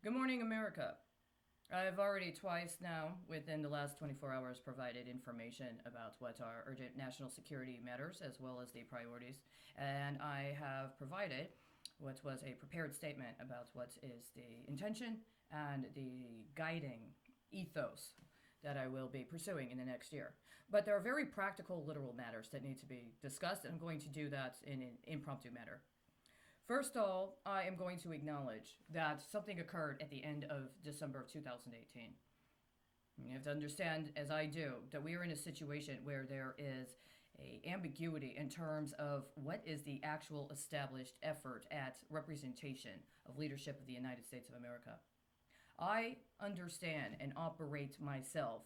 Good morning, America. I've already twice now, within the last 24 hours, provided information about what are urgent national security matters as well as the priorities. And I have provided what was a prepared statement about what is the intention and the guiding ethos that I will be pursuing in the next year. But there are very practical, literal matters that need to be discussed, and I'm going to do that in an impromptu manner. First of all, I am going to acknowledge that something occurred at the end of December of 2018. You have to understand, as I do, that we are in a situation where there is a ambiguity in terms of what is the actual established effort at representation of leadership of the United States of America. I understand and operate myself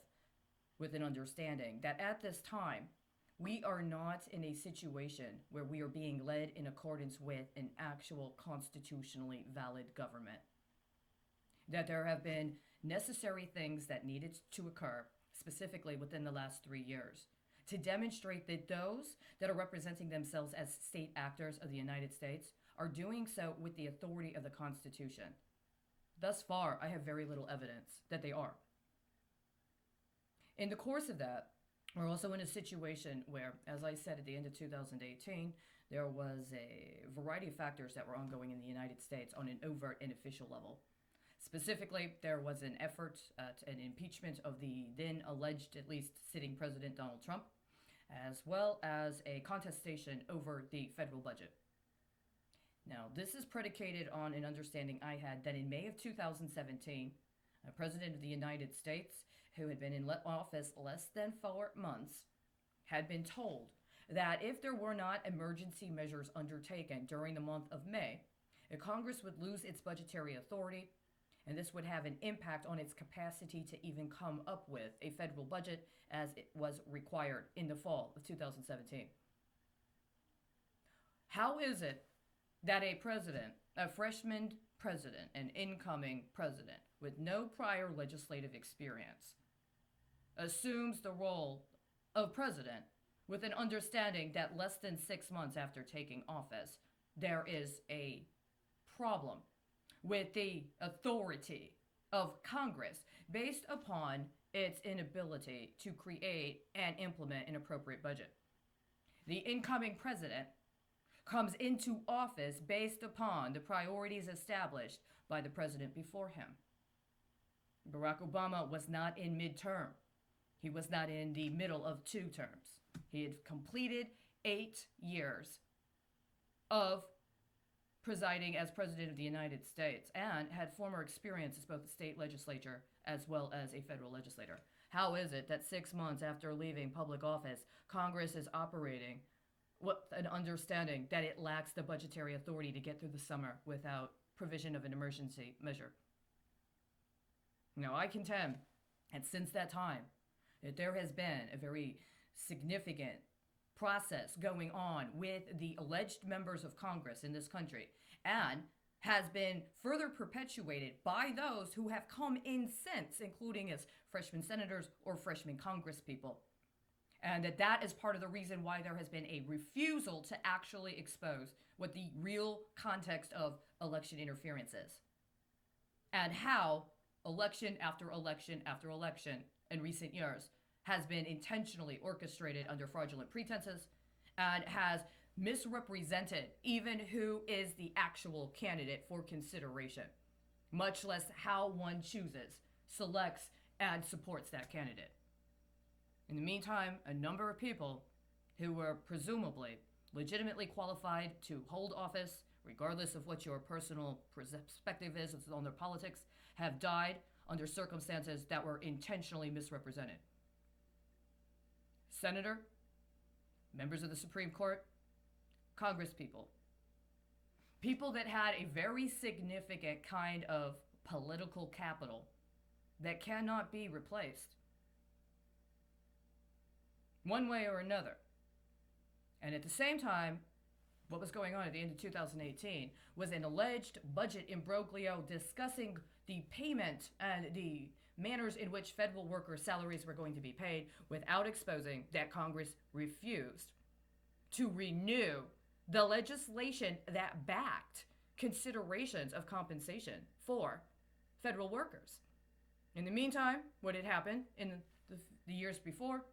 with an understanding that at this time we are not in a situation where we are being led in accordance with an actual constitutionally valid government. That there have been necessary things that needed to occur, specifically within the last 3 years, to demonstrate that those that are representing themselves as state actors of the United States are doing so with the authority of the Constitution. Thus far, I have very little evidence that they are. In the course of that, we're also in a situation where, as I said at the end of 2018, there was a variety of factors that were ongoing in the United States on an overt and official level. Specifically, there was an effort at an impeachment of the then alleged, at least, sitting President Donald Trump, as well as a contestation over the federal budget. Now, this is predicated on an understanding I had that in May of 2017, a president of the United States who had been in office less than 4 months had been told that if there were not emergency measures undertaken during the month of May, Congress would lose its budgetary authority, and this would have an impact on its capacity to even come up with a federal budget as it was required in the fall of 2017. How is it that a president, a freshman president, an incoming president with no prior legislative experience, assumes the role of president with an understanding that less than 6 months after taking office, there is a problem with the authority of Congress based upon its inability to create and implement an appropriate budget? The incoming president comes into office based upon the priorities established by the president before him. Barack Obama was not in midterm. He was not in the middle of 2 terms. He had completed 8 years of presiding as President of the United States and had former experience as both a state legislature as well as a federal legislator. How is it that 6 months after leaving public office, Congress is operating with an understanding that it lacks the budgetary authority to get through the summer without provision of an emergency measure? Now, I contend that since that time, that there has been a very significant process going on with the alleged members of Congress in this country, and has been further perpetuated by those who have come in since, including as freshman senators or freshman congresspeople. And that is part of the reason why there has been a refusal to actually expose what the real context of election interference is, and how election after election after election in recent years has been intentionally orchestrated under fraudulent pretenses and has misrepresented even who is the actual candidate for consideration, much less how one chooses, selects, and supports that candidate. In the meantime, a number of people who were presumably legitimately qualified to hold office, regardless of what your personal perspective is on their politics, have died under circumstances that were intentionally misrepresented. Senator, members of the Supreme Court, congresspeople, people that had a very significant kind of political capital that cannot be replaced one way or another. And at the same time, what was going on at the end of 2018 was an alleged budget imbroglio discussing the payment and the manners in which federal workers' salaries were going to be paid, without exposing that Congress refused to renew the legislation that backed considerations of compensation for federal workers. In the meantime, what had happened in the years before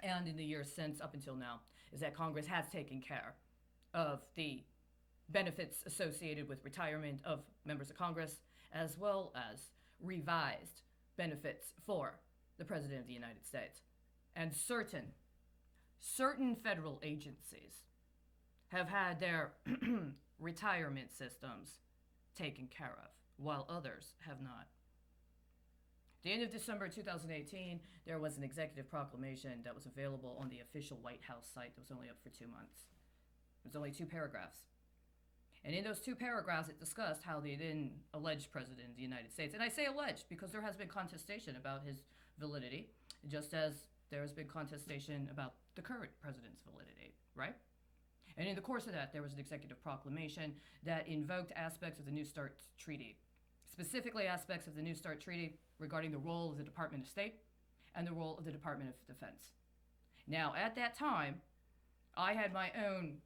and in the years since up until now is that Congress has taken care of the benefits associated with retirement of members of Congress, as well as revised benefits for the President of the United States. And certain federal agencies have had their retirement systems taken care of, while others have not. At the end of December 2018, there was an executive proclamation that was available on the official White House site that was only up for 2 months. It was only 2 paragraphs. And in those 2 paragraphs, it discussed how the then alleged president of the United States, and I say alleged because there has been contestation about his validity, just as there has been contestation about the current president's validity, right? And in the course of that, there was an executive proclamation that invoked aspects of the New START Treaty, specifically aspects of the New START Treaty regarding the role of the Department of State and the role of the Department of Defense. Now, at that time, I had my own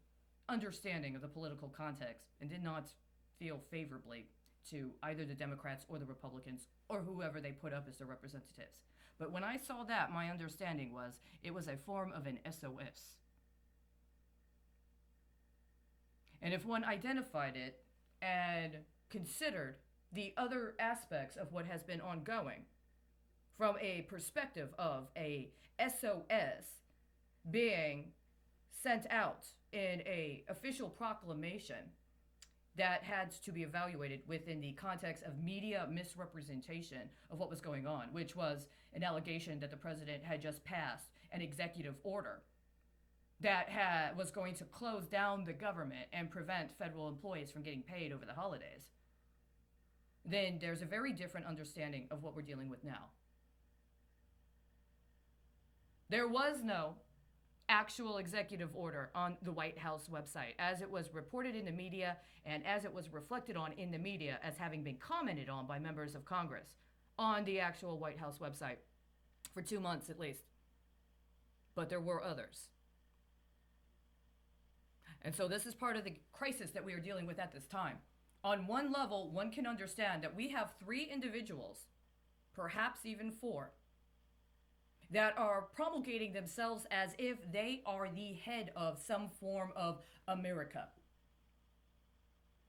understanding of the political context and did not feel favorably to either the Democrats or the Republicans or whoever they put up as their representatives. But when I saw that, my understanding was it was a form of an SOS. And if one identified it and considered the other aspects of what has been ongoing from a perspective of a SOS being sent out in an official proclamation that had to be evaluated within the context of media misrepresentation of what was going on, which was an allegation that the president had just passed an executive order that was going to close down the government and prevent federal employees from getting paid over the holidays, then there's a very different understanding of what we're dealing with now. There was no actual executive order on the White House website, as it was reported in the media and as it was reflected on in the media as having been commented on by members of Congress on the actual White House website for 2 months at least. But there were others. And so this is part of the crisis that we are dealing with at this time. On one level, one can understand that we have 3 individuals, perhaps even 4, that are promulgating themselves as if they are the head of some form of America.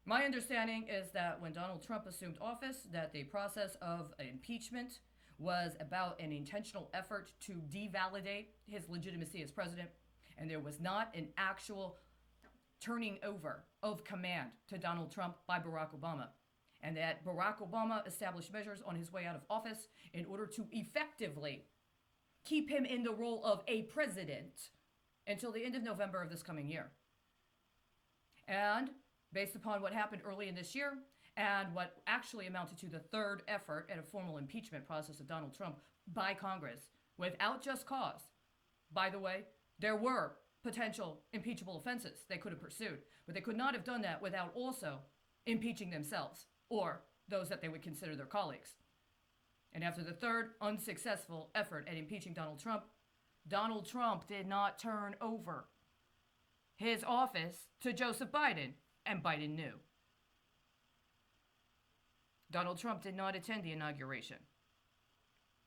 My understanding is that when Donald Trump assumed office, that the process of impeachment was about an intentional effort to devalidate his legitimacy as president, and there was not an actual turning over of command to Donald Trump by Barack Obama, and that Barack Obama established measures on his way out of office in order to effectively keep him in the role of a president until the end of November of this coming year. And based upon what happened early in this year and what actually amounted to the 3rd effort at a formal impeachment process of Donald Trump by Congress without just cause. By the way, there were potential impeachable offenses they could have pursued, but they could not have done that without also impeaching themselves or those that they would consider their colleagues. And after the 3rd unsuccessful effort at impeaching Donald Trump did not turn over his office to Joseph Biden, and Biden knew. Donald Trump did not attend the inauguration.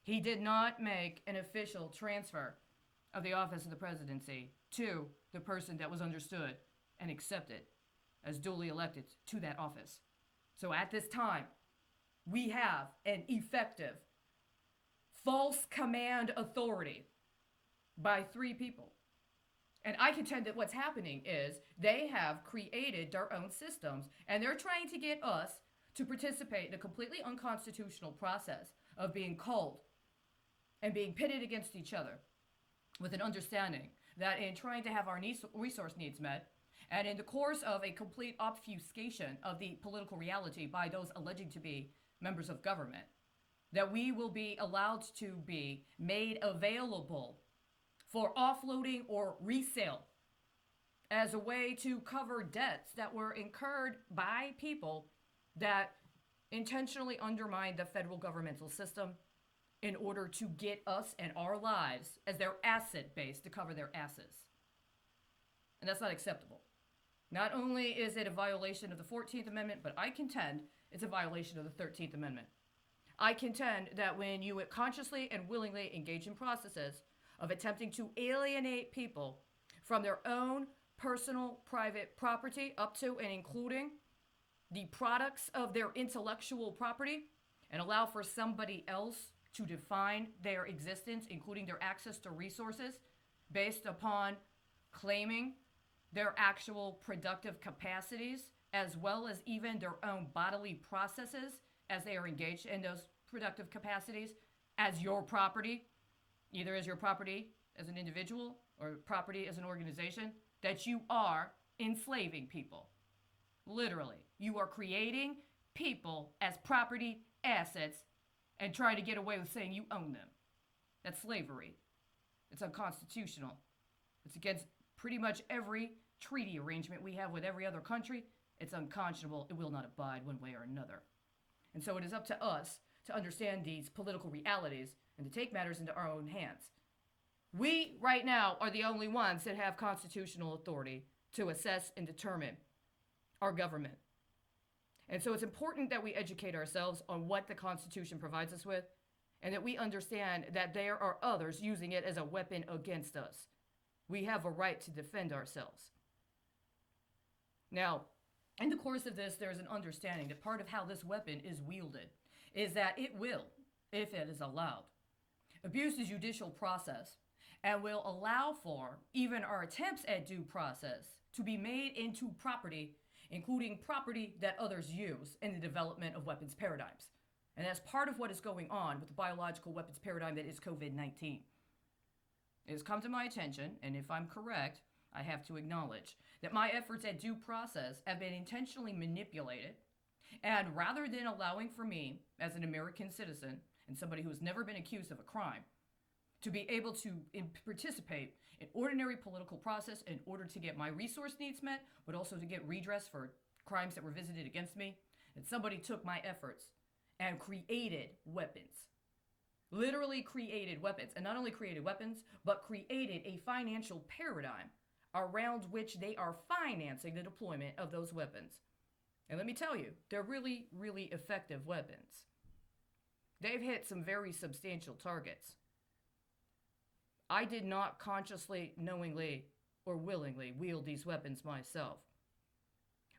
He did not make an official transfer of the office of the presidency to the person that was understood and accepted as duly elected to that office. So at this time, we have an effective false command authority by 3 people. And I contend that what's happening is they have created their own systems, and they're trying to get us to participate in a completely unconstitutional process of being culled and being pitted against each other, with an understanding that in trying to have our resource needs met, and in the course of a complete obfuscation of the political reality by those alleging to be members of government, that we will be allowed to be made available for offloading or resale as a way to cover debts that were incurred by people that intentionally undermined the federal governmental system in order to get us and our lives as their asset base to cover their asses. And that's not acceptable. Not only is it a violation of the 14th Amendment, but I contend it's a violation of the 13th Amendment. I contend that when you consciously and willingly engage in processes of attempting to alienate people from their own personal private property up to and including the products of their intellectual property and allow for somebody else to define their existence, including their access to resources, based upon claiming their actual productive capacities, as well as even their own bodily processes as they are engaged in those productive capacities as your property, either as your property as an individual or property as an organization, that you are enslaving people. Literally, you are creating people as property assets and trying to get away with saying you own them. That's slavery. It's unconstitutional. It's against pretty much every treaty arrangement we have with every other country. It's unconscionable. It will not abide one way or another. And so it is up to us to understand these political realities and to take matters into our own hands. We, right now, are the only ones that have constitutional authority to assess and determine our government. And so it's important that we educate ourselves on what the Constitution provides us with, and that we understand that there are others using it as a weapon against us. We have a right to defend ourselves. Now, in the course of this, there is an understanding that part of how this weapon is wielded is that it will, if it is allowed, abuse the judicial process and will allow for even our attempts at due process to be made into property, including property that others use in the development of weapons paradigms. And that's part of what is going on with the biological weapons paradigm that is COVID-19. It has come to my attention, and if I'm correct, I have to acknowledge that my efforts at due process have been intentionally manipulated, and rather than allowing for me, as an American citizen and somebody who has never been accused of a crime, to be able to participate in ordinary political process in order to get my resource needs met, but also to get redress for crimes that were visited against me, that somebody took my efforts and created weapons. Literally created weapons. And not only created weapons, but created a financial paradigm around which they are financing the deployment of those weapons. And let me tell you, they're really, really effective weapons. They've hit some very substantial targets. I did not consciously, knowingly, or willingly wield these weapons myself.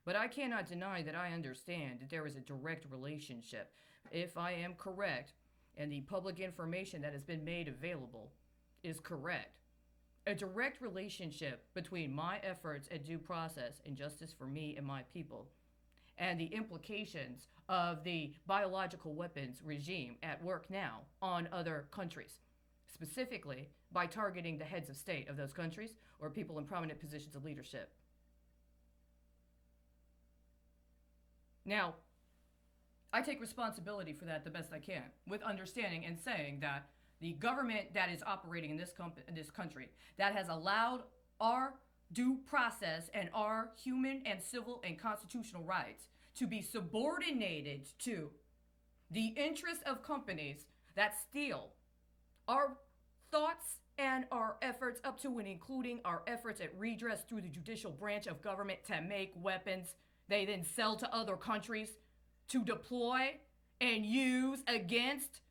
But I cannot deny that I understand that there is a direct relationship, if I am correct, and the public information that has been made available is correct. A direct relationship between my efforts at due process and justice for me and my people, and the implications of the biological weapons regime at work now on other countries, specifically by targeting the heads of state of those countries or people in prominent positions of leadership. Now, I take responsibility for that the best I can, with understanding and saying that the government that is operating in this country, that has allowed our due process and our human and civil and constitutional rights to be subordinated to the interests of companies that steal our thoughts and our efforts up to and including our efforts at redress through the judicial branch of government to make weapons they then sell to other countries to deploy and use against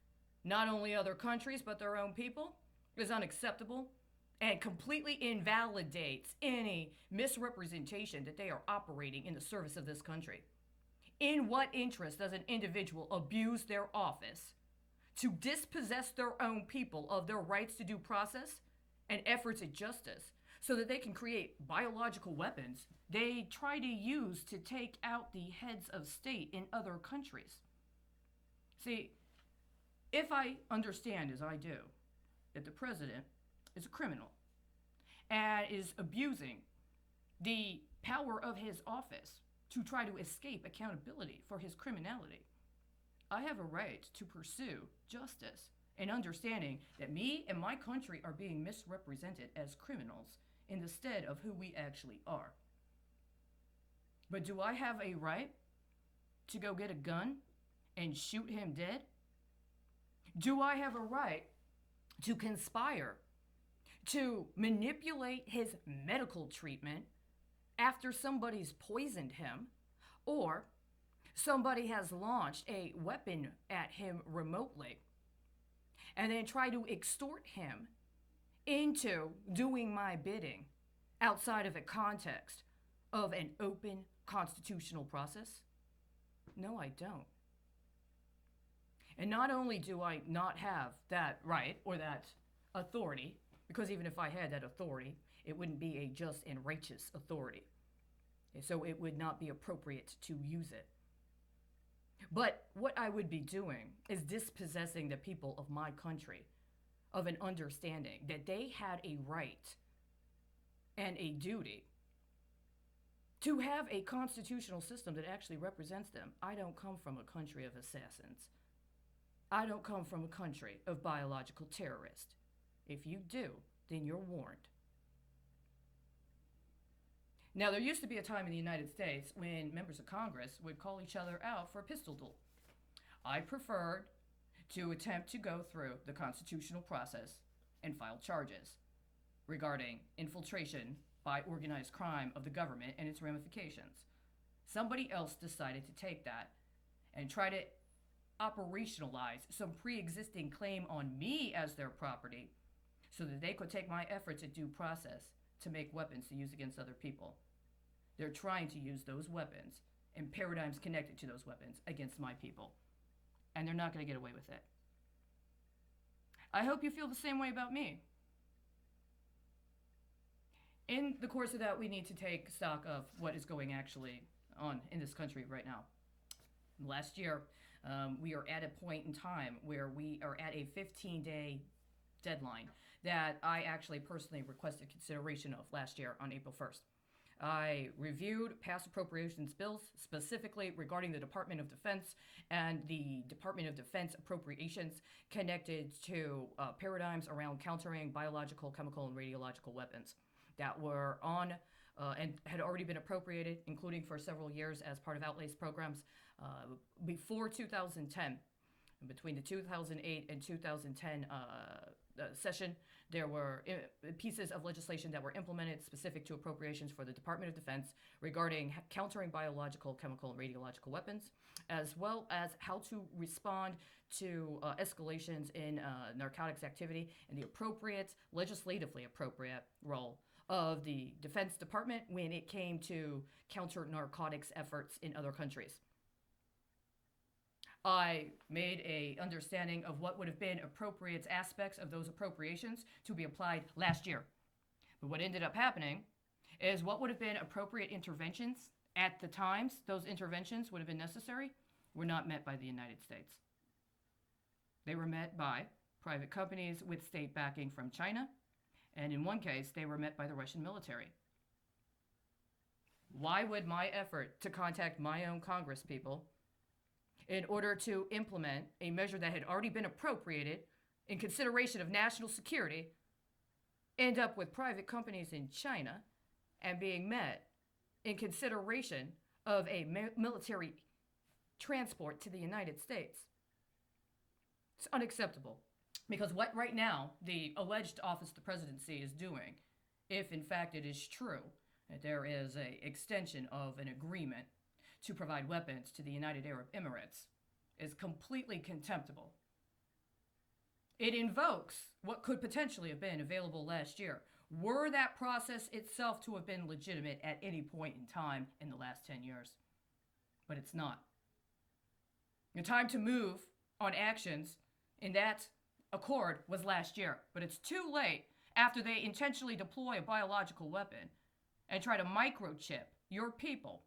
not only other countries but their own people is unacceptable and completely invalidates any misrepresentation that they are operating in the service of this country. In what interest does an individual abuse their office to dispossess their own people of their rights to due process and efforts at justice so that they can create biological weapons they try to use to take out the heads of state in other countries? See, if I understand, as I do, that the president is a criminal and is abusing the power of his office to try to escape accountability for his criminality, I have a right to pursue justice and understanding that me and my country are being misrepresented as criminals in the stead of who we actually are. But do I have a right to go get a gun and shoot him dead? Do I have a right to conspire to manipulate his medical treatment after somebody's poisoned him, or somebody has launched a weapon at him remotely and then try to extort him into doing my bidding outside of a context of an open constitutional process? No, I don't. And not only do I not have that right or that authority, because even if I had that authority, it wouldn't be a just and righteous authority. So it would not be appropriate to use it. But what I would be doing is dispossessing the people of my country of an understanding that they had a right and a duty to have a constitutional system that actually represents them. I don't come from a country of assassins. I don't come from a country of biological terrorists. If you do, then you're warned. Now, there used to be a time in the United States when members of Congress would call each other out for a pistol duel. I preferred to attempt to go through the constitutional process and file charges regarding infiltration by organized crime of the government and its ramifications. Somebody else decided to take that and try to operationalize some pre-existing claim on me as their property so that they could take my efforts at due process to make weapons to use against other people. They're trying to use those weapons and paradigms connected to those weapons against my people. And they're not going to get away with it. I hope you feel the same way about me. In the course of that, we need to take stock of what is going actually on in this country right now. Last year, we are at a point in time where we are at a 15-day deadline that I actually personally requested consideration of last year on April 1st. I reviewed past appropriations bills, specifically regarding the Department of Defense and the Department of Defense appropriations connected to paradigms around countering biological, chemical, and radiological weapons that were on and had already been appropriated, including for several years as part of Outlays programs before 2010. Between the 2008 and 2010 session, there were pieces of legislation that were implemented specific to appropriations for the Department of Defense regarding countering biological, chemical, and radiological weapons, as well as how to respond to escalations in narcotics activity and the appropriate, legislatively appropriate role of the Defense Department when it came to counter narcotics efforts in other countries. I made a understanding of what would have been appropriate aspects of those appropriations to be applied last year. But what ended up happening is what would have been appropriate interventions at the times those interventions would have been necessary were not met by the United States. They were met by private companies with state backing from China, and in one case, they were met by the Russian military. Why would my effort to contact my own congresspeople in order to implement a measure that had already been appropriated in consideration of national security end up with private companies in China and being met in consideration of a military transport to the United States? It's unacceptable, because what right now the alleged office of the presidency is doing, if in fact it is true that there is an extension of an agreement to provide weapons to the United Arab Emirates, is completely contemptible. It invokes what could potentially have been available last year, were that process itself to have been legitimate at any point in time in the last 10 years. But it's not. The time to move on actions in that accord was last year, but it's too late after they intentionally deploy a biological weapon and try to microchip your people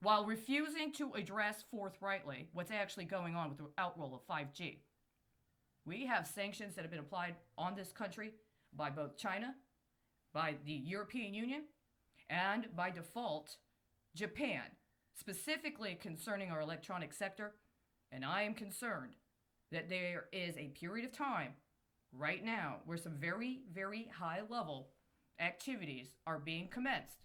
while refusing to address forthrightly what's actually going on with the outroll of 5G. We have sanctions that have been applied on this country by both China, by the European Union, and by default, Japan, specifically concerning our electronic sector. And I am concerned that there is a period of time right now where some very, very high level activities are being commenced.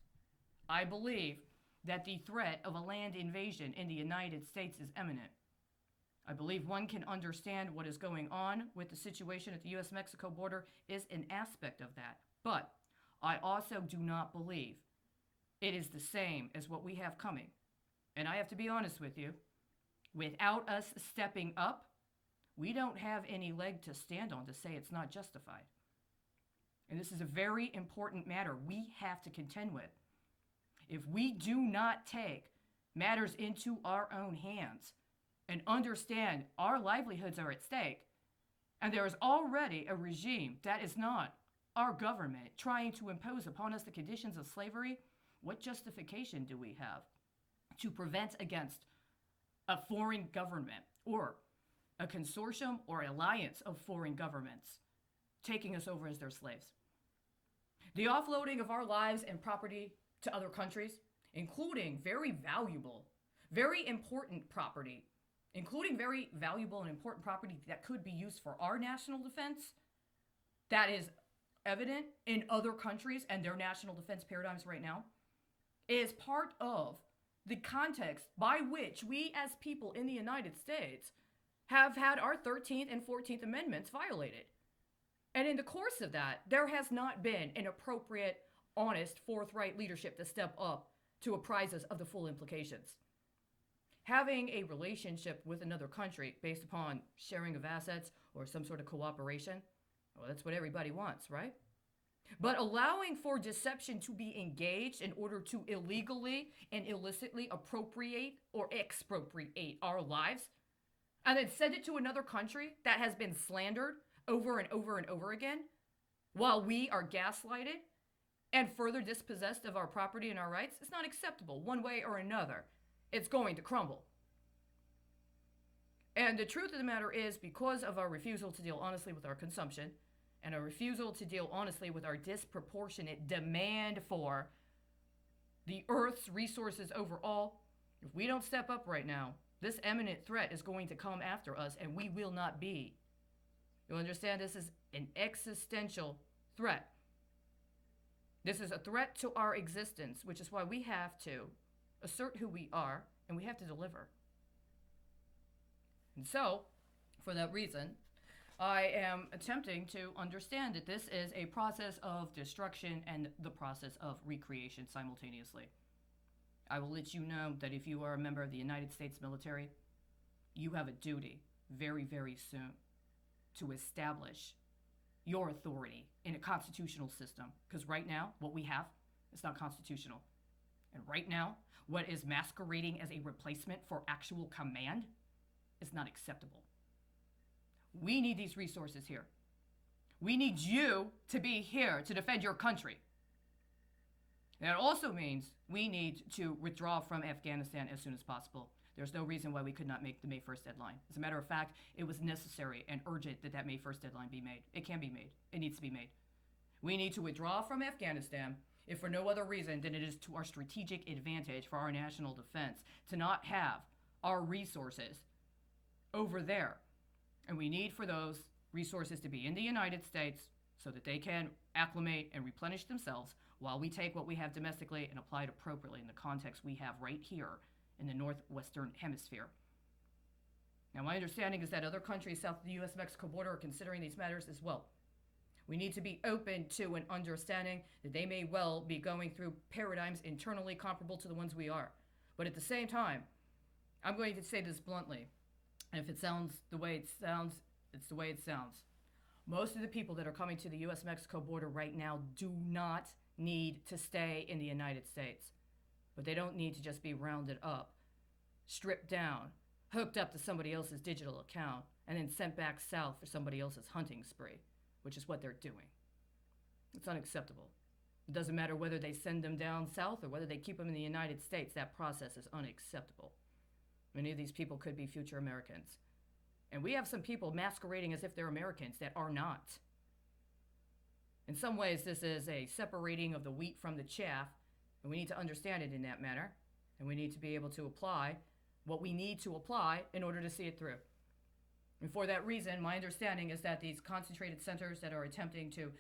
I believe that the threat of a land invasion in the United States is imminent. I believe one can understand what is going on with the situation at the U.S.-Mexico border is an aspect of that. But I also do not believe it is the same as what we have coming And I have to be honest with you, without us stepping up, we don't have any leg to stand on to say it's not justified. And this is a very important matter we have to contend with. If we do not take matters into our own hands and understand our livelihoods are at stake, and there is already a regime that is not our government trying to impose upon us the conditions of slavery, what justification do we have to prevent against a foreign government or a consortium or alliance of foreign governments taking us over as their slaves? The offloading of our lives and property to other countries, including very valuable, very important property, including very valuable and important property that could be used for our national defense, that is evident in other countries and their national defense paradigms right now, is part of the context by which we as people in the United States have had our 13th and 14th Amendments violated. And in the course of that, there has not been an appropriate, honest, forthright leadership to step up to apprise us of the full implications. Having a relationship with another country based upon sharing of assets or some sort of cooperation, well, that's what everybody wants, right? But allowing for deception to be engaged in order to illegally and illicitly appropriate or expropriate our lives, and then send it to another country that has been slandered over and over and over again, while we are gaslighted and further dispossessed of our property and our rights, it's not acceptable. One way or another, it's going to crumble. And the truth of the matter is, because of our refusal to deal honestly with our consumption and our refusal to deal honestly with our disproportionate demand for the Earth's resources overall, if we don't step up right now, this imminent threat is going to come after us, and we will not be. You'll understand this is an existential threat. This is a threat to our existence, which is why we have to assert who we are, and we have to deliver. And so, for that reason, I am attempting to understand that this is a process of destruction and the process of recreation simultaneously. I will let you know that if you are a member of the United States military, you have a duty very, very soon to establish your authority in a constitutional system. Because right now, what we have is not constitutional. And right now, what is masquerading as a replacement for actual command is not acceptable. We need these resources here. We need you to be here to defend your country. That also means we need to withdraw from Afghanistan as soon as possible. There's no reason why we could not make the May 1st deadline. As a matter of fact, it was necessary and urgent that that May 1st deadline be made. It can be made. It needs to be made. We need to withdraw from Afghanistan, if for no other reason than it is to our strategic advantage for our national defense to not have our resources over there. And we need for those resources to be in the United States so that they can acclimate and replenish themselves while we take what we have domestically and apply it appropriately in the context we have right here in the northwestern hemisphere. Now, my understanding is that other countries south of the U.S.-Mexico border are considering these matters as well. We need to be open to an understanding that they may well be going through paradigms internally comparable to the ones we are. But at the same time, I'm going to say this bluntly, and if it sounds the way it sounds, it's the way it sounds. Most of the people that are coming to the U.S.-Mexico border right now do not need to stay in the United States. But they don't need to just be rounded up, stripped down, hooked up to somebody else's digital account, and then sent back south for somebody else's hunting spree, which is what they're doing. It's unacceptable. It doesn't matter whether they send them down south or whether they keep them in the United States. That process is unacceptable. Many of these people could be future Americans. And we have some people masquerading as if they're Americans that are not. In some ways, this is a separating of the wheat from the chaff, and we need to understand it in that manner, and we need to be able to apply what we need to apply in order to see it through. And for that reason, my understanding is that these concentrated centers that are attempting to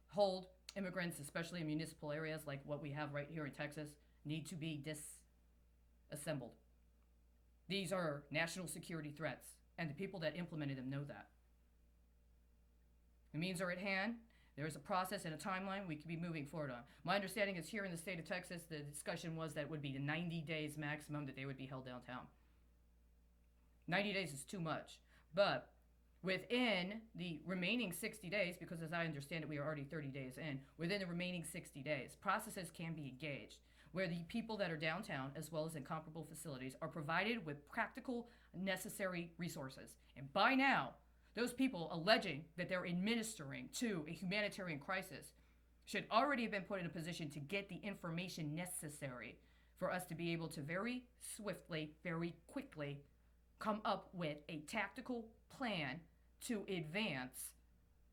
hold immigrants, especially in municipal areas like what we have right here in Texas, need to be disassembled. These are national security threats, and the people that implemented them know that. The means are at hand. There is a process and a timeline we could be moving forward on. My understanding is here in the state of Texas, the discussion was that it would be 90 days maximum that they would be held downtown. 90 days is too much. But within the remaining 60 days, because as I understand it, we are already 30 days in, within the remaining 60 days, processes can be engaged where the people that are downtown, as well as in comparable facilities, are provided with practical, necessary resources. And by now, those people alleging that they're administering to a humanitarian crisis should already have been put in a position to get the information necessary for us to be able to very swiftly, very quickly come up with a tactical plan to advance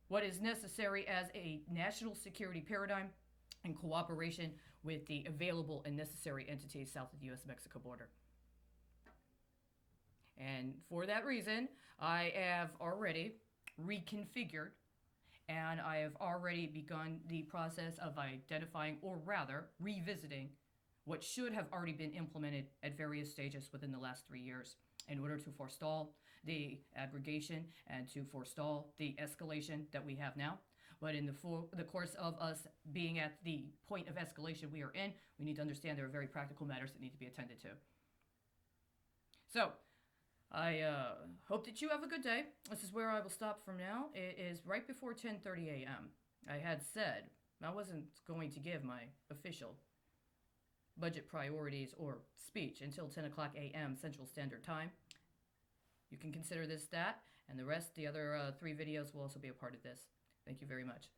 what is necessary as a national security paradigm in cooperation with the available and necessary entities south of the U.S.-Mexico border. And for that reason, I have already reconfigured and I have already begun the process of identifying, or rather revisiting, what should have already been implemented at various stages within the last 3 years in order to forestall the aggregation and to forestall the escalation that we have now. But in the course of us being at the point of escalation we are in, we need to understand there are very practical matters that need to be attended to. So, I hope that you have a good day. This is where I will stop from now. It is right before 10:30 a.m. I had said I wasn't going to give my official budget priorities or speech until 10 o'clock a.m. Central Standard Time. You can consider this that, and the other 3 videos will also be a part of this. Thank you very much.